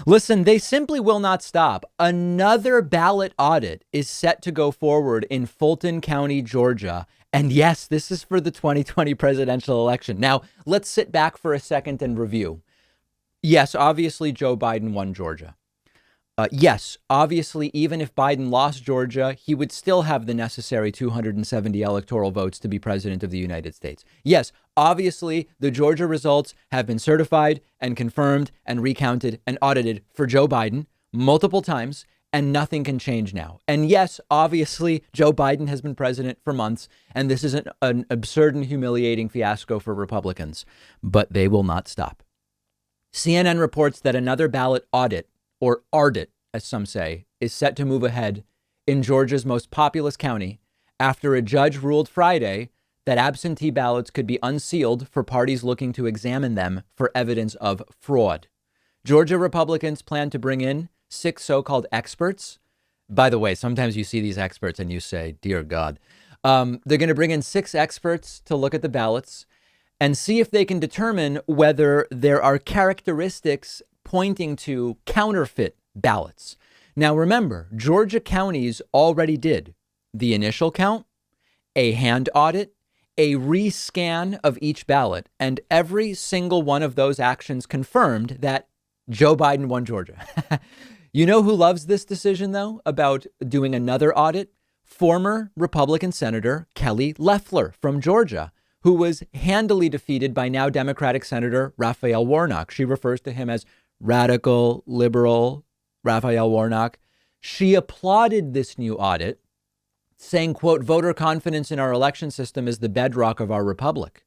Listen, they simply will not stop. Another ballot audit is set to go forward in Fulton County, Georgia. And yes, this is for the 2020 presidential election. Now, let's sit back for a second and review. Yes, obviously, Joe Biden won Georgia. Yes, obviously, even if Biden lost Georgia, he would still have the necessary 270 electoral votes to be president of the United States. Yes, obviously, the Georgia results have been certified and confirmed and recounted and audited for Joe Biden multiple times, and nothing can change now. And yes, obviously, Joe Biden has been president for months, and this is an absurd and humiliating fiasco for Republicans, but they will not stop. CNN reports that another ballot audit, or Audit, as some say, is set to move ahead in Georgia's most populous county after a judge ruled Friday that absentee ballots could be unsealed for parties looking to examine them for evidence of fraud. Georgia Republicans plan to bring in 6 so-called experts. By the way, sometimes you see these experts and you say, dear God, they're going to bring in 6 experts to look at the ballots and see if they can determine whether there are characteristics pointing to counterfeit ballots. Now, remember, Georgia counties already did the initial count, a hand audit, a rescan of each ballot, and every single one of those actions confirmed that Joe Biden won Georgia. You know who loves this decision, though, about doing another audit? Former Republican Senator Kelly Loeffler from Georgia, who was handily defeated by now Democratic Senator Raphael Warnock. She refers to him as radical liberal Raphael Warnock. She applauded this new audit, saying, quote, voter confidence in our election system is the bedrock of our republic.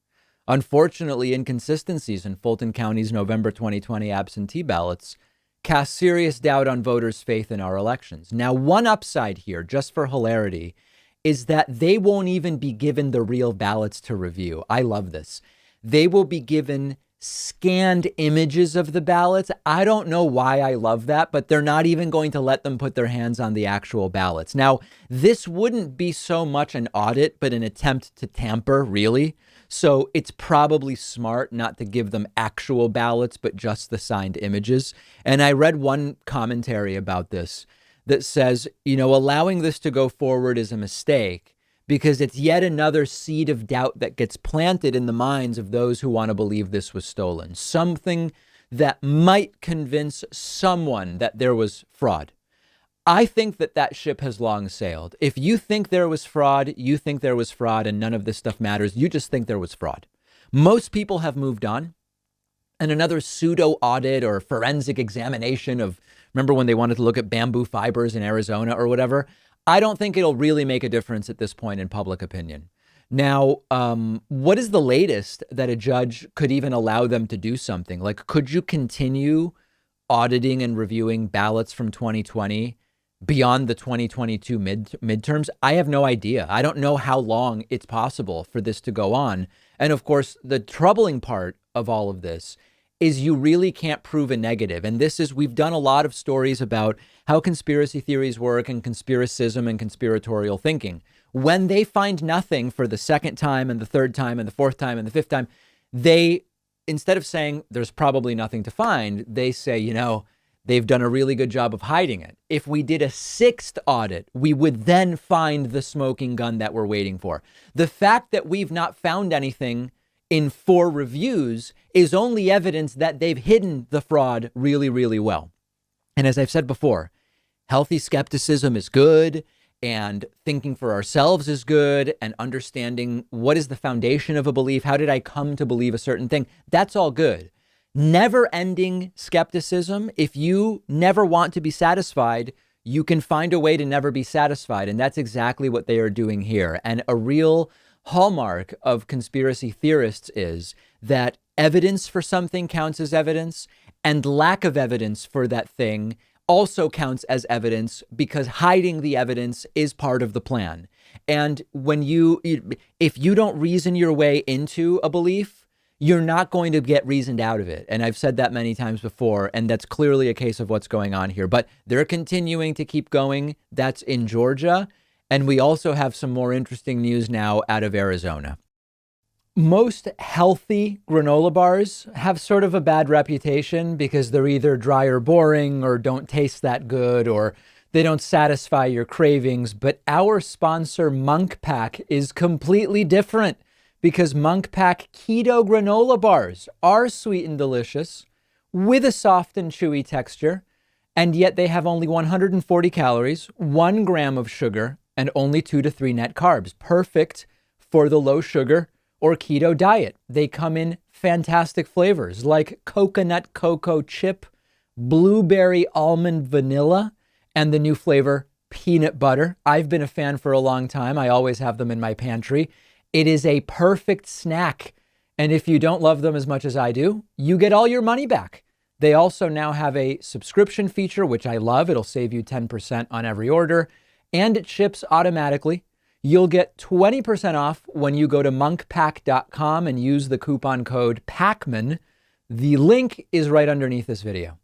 Unfortunately, inconsistencies in Fulton County's November 2020 absentee ballots cast serious doubt on voters' faith in our elections. Now, one upside here, just for hilarity, is that they won't even be given the real ballots to review. I love this. They will be given scanned images of the ballots. I don't know why I love that, but they're not even going to let them put their hands on the actual ballots. Now, this wouldn't be so much an audit, but an attempt to tamper, really. So it's probably smart not to give them actual ballots, but just the signed images. And I read one commentary about this that says, you know, allowing this to go forward is a mistake because it's yet another seed of doubt that gets planted in the minds of those who want to believe this was stolen. Something that might convince someone that there was fraud. I think that that ship has long sailed. If you think there was fraud, you think there was fraud and none of this stuff matters. You just think there was fraud. Most people have moved on. And another pseudo audit or forensic examination of, remember when they wanted to look at bamboo fibers in Arizona or whatever? I don't think it'll really make a difference at this point in public opinion. Now, what is the latest that a judge could even allow them to do something? Like, could you continue auditing and reviewing ballots from 2020 beyond the 2022 midterms? I have no idea. I don't know how long it's possible for this to go on. And of course, the troubling part of all of this is you really can't prove a negative. And this is, we've done a lot of stories about how conspiracy theories work and conspiracism and conspiratorial thinking. When they find nothing for the second time and the third time and the fourth time and the fifth time, they, instead of saying there's probably nothing to find, they say, you know, they've done a really good job of hiding it. If we did a 6th audit, we would then find the smoking gun that we're waiting for. The fact that we've not found anything in 4 reviews is only evidence that they've hidden the fraud really, really well. And as I've said before, healthy skepticism is good, and thinking for ourselves is good, and understanding what is the foundation of a belief. How did I come to believe a certain thing? That's all good. Never-ending skepticism. If you never want to be satisfied, you can find a way to never be satisfied. And that's exactly what they are doing here. And a real hallmark of conspiracy theorists is that evidence for something counts as evidence, and lack of evidence for that thing also counts as evidence, because hiding the evidence is part of the plan. And if you don't reason your way into a belief, you're not going to get reasoned out of it. And I've said that many times before, and that's clearly a case of what's going on here. But they're continuing to keep going. That's in Georgia. And we also have some more interesting news now out of Arizona. Most healthy granola bars have sort of a bad reputation because they're either dry or boring or don't taste that good or they don't satisfy your cravings. But our sponsor, Monk Pack, is completely different because Monk Pack keto granola bars are sweet and delicious with a soft and chewy texture, and yet they have only 140 calories, 1 gram of sugar, and only 2 to 3 net carbs. Perfect for the low sugar or keto diet. They come in fantastic flavors like coconut cocoa chip, blueberry almond vanilla, and the new flavor peanut butter. I've been a fan for a long time. I always have them in my pantry. It is a perfect snack. And if you don't love them as much as I do, you get all your money back. They also now have a subscription feature, which I love. It'll save you 10% on every order, and it ships automatically. You'll get 20% off when you go to monkpack.com and use the coupon code Pakman. The link is right underneath this video.